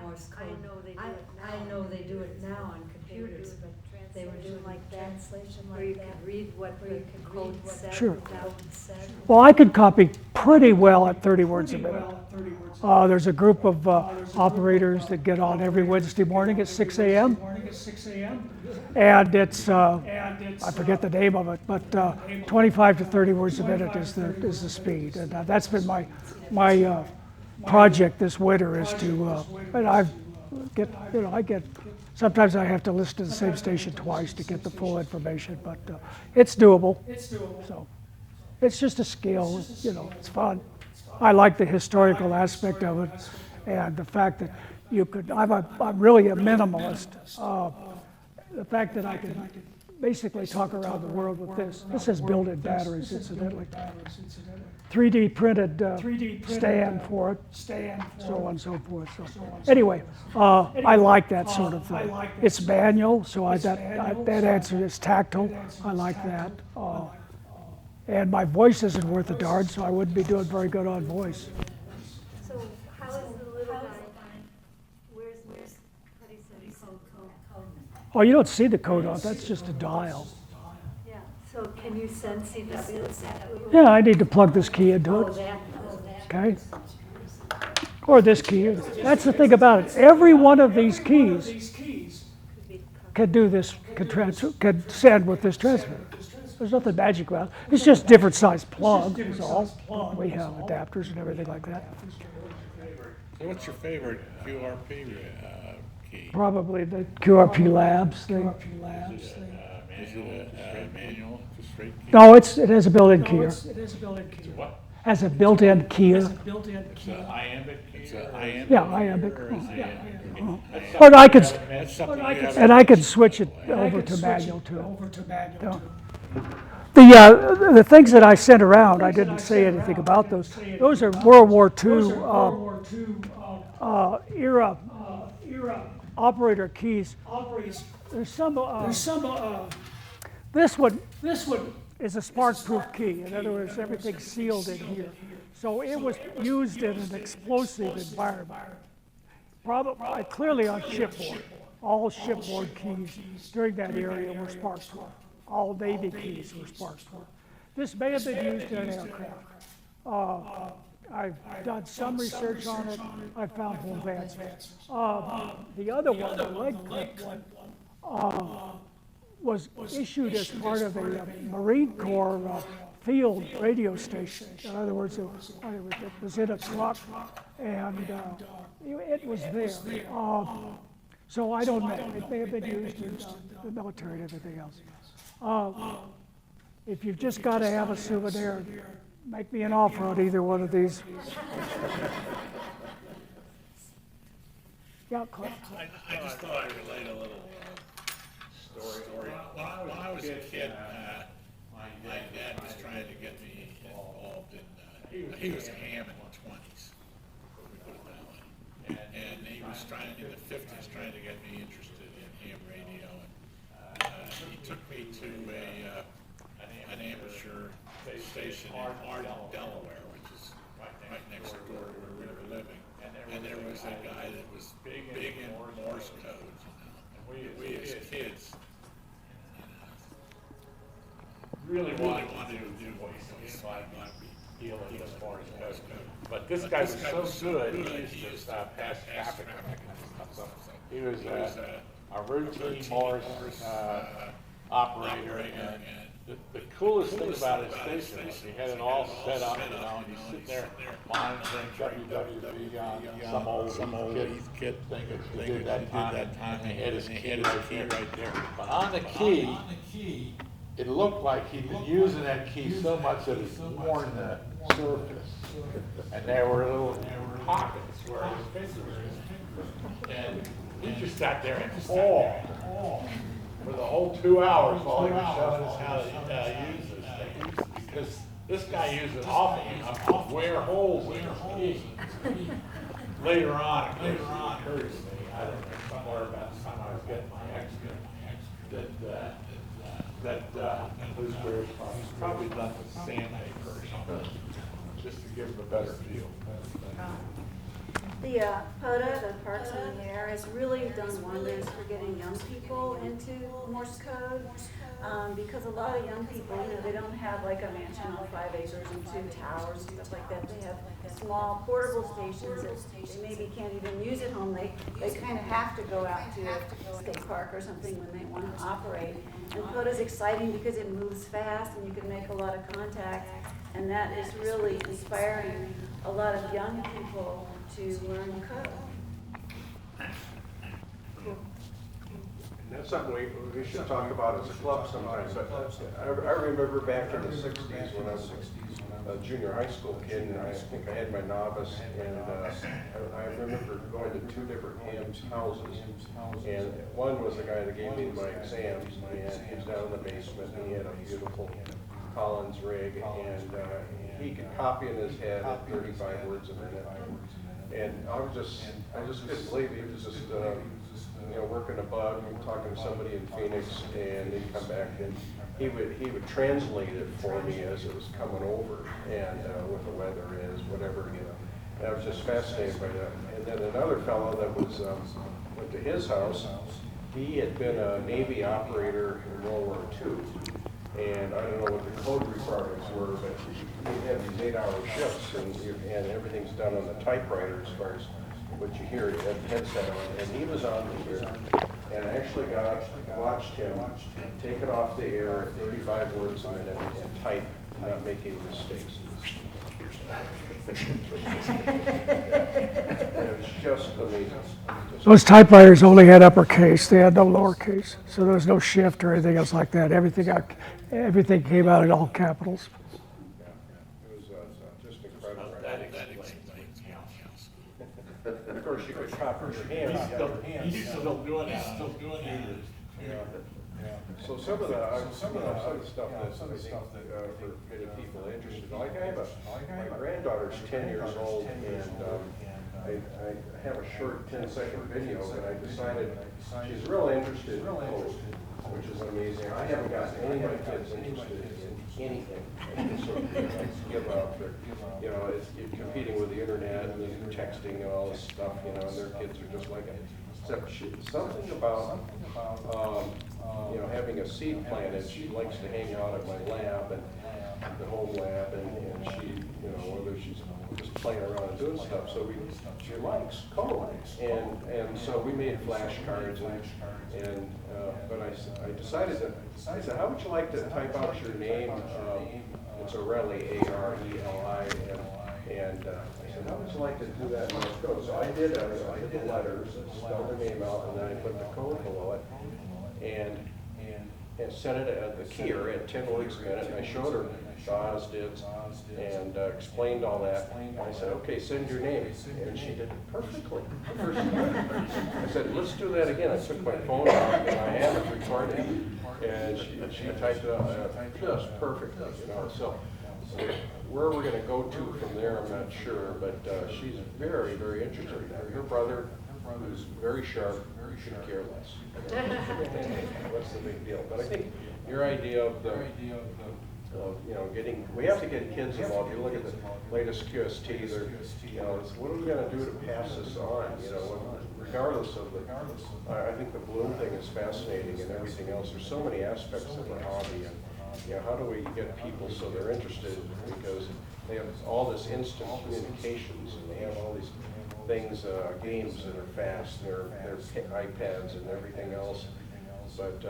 Morse code. I know they do it now on computers, but they were doing like translation like that. Where you could read what the code said. Sure. Without said. Well, I could copy pretty well at 30 words a minute. There's a group of operators that get on every Wednesday morning at 6 a.m. And it's, I forget the name of it, but 25 to 30 words a minute is the speed. And that's been my project this winter is to, and I get, sometimes I have to listen to the same station twice to get the full information, but it's doable. So it's just a skill, it's fun. I like the historical aspect of it and the fact that you could, I'm really a minimalist. The fact that I can basically talk around the world with this. This has built-in batteries, incidentally. 3D printed stand for it, so on and so forth. So anyway, I like that sort of thing. It's manual, so that answer is tactile. I like that. And my voice isn't worth a darn, so I wouldn't be doing very good on voice. So how is the little guy, where's, how do you say, code? Oh, you don't see the code on it, that's just a dial. Yeah, so can you sense he just is that little? Yeah, I need to plug this key into Oh, it, that. okay? Or this key. That's the thing about it. Every one of these keys can do this, can send with this transmitter. There's nothing magic about it. It's just different size plug, is all. We have adapters and everything like that. So what's your favorite QRP key? Probably the QRP Labs thing. Is it a manual, just straight key? No, it has a built-in keyer. What? Has a built-in keyer. It's an iambic key? It's an iambic? Yeah, iambic. Or is it- But I could, That's something you have. and I could switch it over to manual too. The things that I sent around, I didn't say anything about those. Those are World War II era operator keys. There's some. This one is a spark-proof key. In other words, everything's sealed in here. So it was used in an explosive environment. Probably clearly on shipboard. All shipboard keys during that area were spark-proof. All Navy keys were spark-proof. This may have been used in an aircraft. I've done some research on it. I found some advancements. The other one, the leg clip one, was issued as part of a Marine Corps field radio station. In other words, it was in a truck, and it was there. So I don't know. It may have been used in the military and everything else. If you've just got to have a souvenir, make me an offer on either one of these. Yeah, Cliff. I just thought I'd relate a little story. When I was a kid, my dad was trying to get me involved in, he was a ham in the 20s, we put it that way. And he was trying, in the 50s, trying to get me interested in ham radio. And he took me to an amateur station in Arden, Delaware, which is right next door to where we were living. And there was a guy that was big in Morse code, and we as kids really wanted to do voice, so I might be dealing as far as Morse code. But this guy was so good, he used to pass traffic. He was a routine Morse operator, and the coolest thing about his station was he had it all set up, you know, and he's sitting there monitoring WWV on some old kid thing that he did that time, and he had his key right there. But on the key, it looked like he'd been using that key so much that it's worn the surface. And there were little pockets where his finger is. And he just sat there and for the whole 2 hours while he was showing us how to use this thing. Because this guy used it often enough to wear holes in his key. Later on, it occurred to me, I don't know, somewhere about the time I was getting my accident, that Blues Bears probably done with sandpaper or something, just to give them a better feel. The POTA, the Parks in the Air, has really done wonders for getting young people into Morse code. Because a lot of young people, you know, they don't have like a mansion on 5 acres and 2 towers and stuff like that. They have small portable stations that they maybe can't even use at home. They kind of have to go out to a state park or something when they want to operate. And POTA is exciting because it moves fast and you can make a lot of contact. And that is really inspiring a lot of young people to learn code. And that's something we should talk about as a club sometimes. I remember back in the 60s when I was a junior high school kid, and I think I had my novice, and I remember going to 2 different Ham's houses. And one was the guy that gave me my exams, and he was down in the basement, and he had a beautiful Collins rig, and he could copy in his head at 35 words a minute. And I just couldn't believe he was just, you know, working a bug and talking to somebody in Phoenix, and he'd come back and he would translate it for me as it was coming over, and what the weather is, whatever, you know. And I was just fascinated by that. And then another fellow that was went to his house. He had been a Navy operator in World War II. And I don't know what the code requirements were, but you have these 8-hour shifts, and everything's done on the typewriter as far as what you hear at the headset on. And he was on the air, and I actually watched him take it off the air at 35 words a minute and type, not making mistakes. It was just amazing. Those typewriters only had uppercase, they had no lowercase, so there was no shift or anything else like that. Everything came out in all capitals. Yeah, it was just incredible. And of course, you could copy your hand. He's still doing that. So some of the stuff that I think for many people interested, like my granddaughter's 10 years old, and I have a short 10-second video that I decided she's really interested in code, which is amazing. I haven't gotten any of my kids interested in anything. I just sort of give up. You know, it's competing with the internet and texting and all this stuff, you know, and their kids are just like it. Except something about, you know, having a seed planted. She likes to hang out at my lab and the home lab, and she, you know, whether she's just playing around and doing stuff. So she likes code, and so we made flashcards, but I decided that I said, how would you like to type out your name? It's Areli, A-R-E-L-I, and I said, how would you like to do that in Morse code? So I did the letters, spelled the name out, and then I put the code below it, and set it at the keyer at 10 words a minute, and I showed her Shaw's did, and explained all that. And I said, okay, send your name. And she did it perfectly. I said, let's do that again. I took my phone out, and I have it recorded, and she typed it out just perfectly, you know. So where we're going to go to from there, I'm not sure, but she's very, very interested. Her brother, who's very sharp, should care less. What's the big deal? But I think your idea of you know, we have to get kids involved. You look at the latest QST, they're, you know, what are we going to do to pass this on? You know, regardless of I think the balloon thing is fascinating and everything else. There's so many aspects of the hobby, and you know, how do we get people so they're interested? Because they have all this instant communications, and they have all these things, games that are fast, their iPads and everything else. but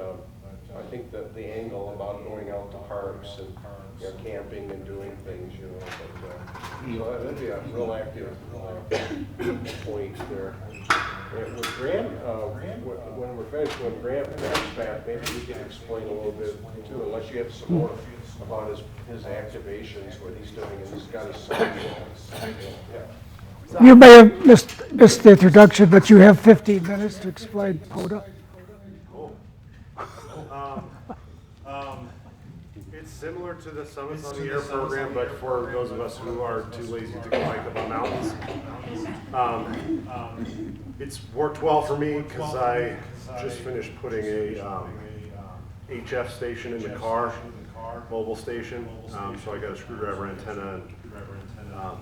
I think that the angle about going out to parks and, you know, camping and doing things, you know, but, so that'd be a real active point there. And with Grant, when we're finished, when Grant's back, maybe you can explain a little bit too, unless you have some more about his activations, what he's doing, and he's got his son. Yeah. You may have missed the introduction, but you have 15 minutes to explain POTA. It's similar to the Summits on the Air program, but for those of us who are too lazy to go hike up on mountains. It's worked well for me because I just finished putting a HF station in the car, mobile station. So I got a screwdriver antenna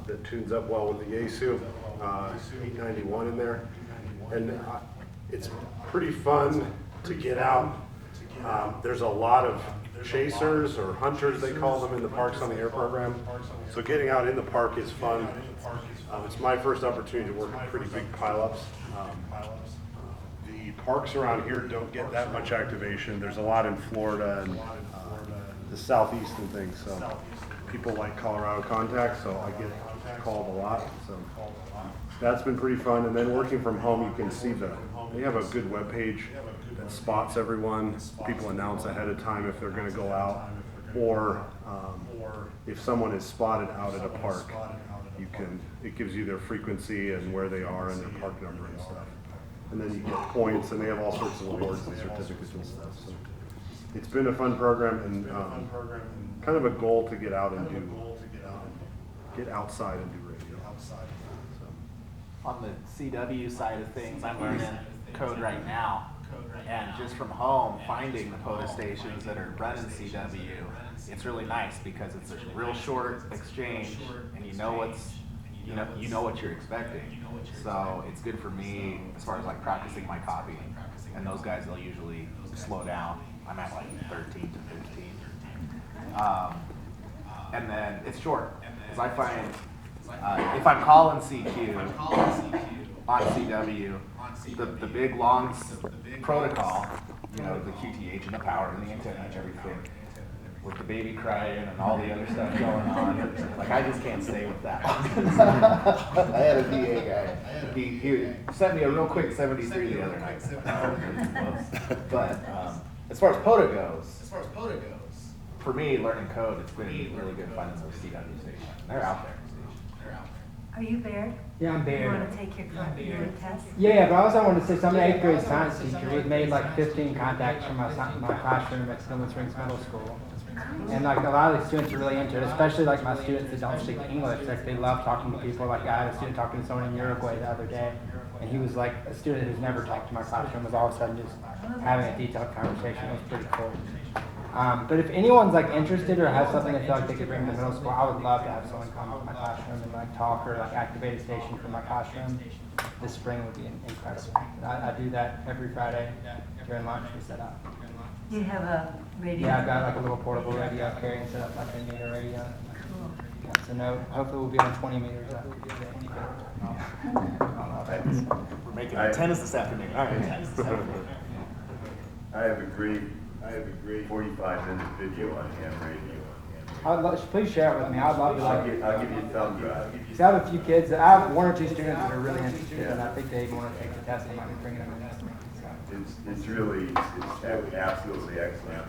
that tunes up well with the Yaesu 891 in there. And it's pretty fun to get out. There's a lot of chasers or hunters, they call them, in the Parks on the Air program. So getting out in the park is fun. It's my first opportunity to work with pretty big pileups. The parks around here don't get that much activation. There's a lot in Florida and the southeast and things. So people like Colorado contacts, so I get called a lot. So that's been pretty fun. And then working from home, you can see they have a good web page that spots everyone. People announce ahead of time if they're going to go out, or if someone is spotted out at a park, it gives you their frequency and where they are and their park number and stuff. And then you get points, and they have all sorts of awards and certificates and stuff. So it's been a fun program, and kind of a goal to get out and get outside and do radio. On the CW side of things, I'm learning code right now. And just from home, finding the POTA stations that are running CW, it's really nice because it's a real short exchange, and you know what you're expecting. So it's good for me as far as like practicing my copy. And those guys, they'll usually slow down. I'm at like 13 to 15. And then it's short, because I find if I'm calling CQ on CW, the big long protocol, you know, the QTH and the power and the antenna and everything, with the baby crying and all the other stuff going on, like I just can't stay with that. I had a DA guy. He sent me a real quick 73 the other night. But as far as POTA goes, for me, learning code, it's been really good finding those CW stations. They're out there. Are you Baird? Yeah, I'm Baird. You want to take your test? Yeah, but I also wanted to say, some 8th grade science teacher, we've made like 15 contacts from my classroom at Glenwood Middle School. And like a lot of the students are really into it, especially like my students that don't speak English. Like they love talking to people. Like I had a student talking to someone in Uruguay the other day, and he was like a student who's never talked to my classroom was all of a sudden just having a detailed conversation. It was pretty cool. But if anyone's like interested or has something they feel like they could bring to middle school, I would love to have someone come to my classroom and like talk or like activate a station from my classroom. This spring would be incredible. I do that every Friday during lunch. We set up. You have a radio? Yeah, I've got like a little portable radio carrying set up like a meter radio. Cool. Yeah, so no, hopefully we'll be on 20 meters after today. We're making antennas this afternoon. All right. I have a great 45-minute video on ham radio. Please share it with me. I'd love to. I'll give you a thumb drive. So I have a few kids. I have 1 or 2 students that are really interested, and I think they want to take the test and I might be bringing them in. It's absolutely excellent.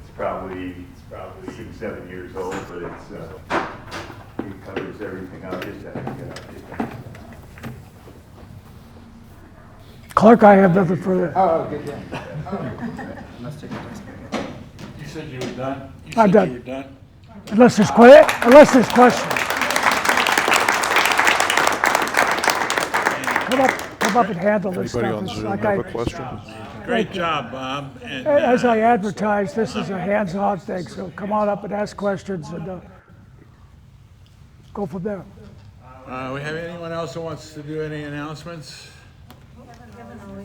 It's probably 6-7 years old, but it covers everything out here. Clark, I have nothing further. Oh, good, yeah. Let's take a test. You said you were done? I'm done. You were done? Unless there's questions. Come up and handle this Anybody stuff. on It's Zoom like have a question? Great job, Bob. And, As I advertised, this is a hands-on thing, so come on up and ask questions and go from there. we have anyone else who wants to do any announcements?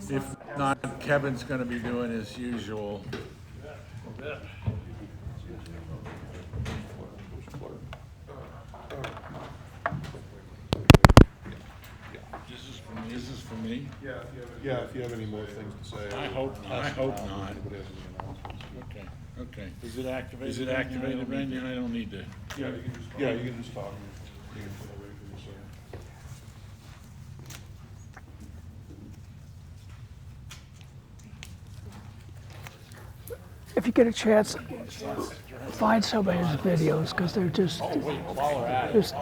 If not, Kevin's going to be doing his usual. This is for me. Yeah, if you have any more things to say. I hope not. Anybody has any announcements? Okay. Is it activated, Randy? I don't need to. Yeah, you can just talk. Yeah, you can just talk. You can wait for this, If you get a chance, find some of his videos because they're just, While we're at it, just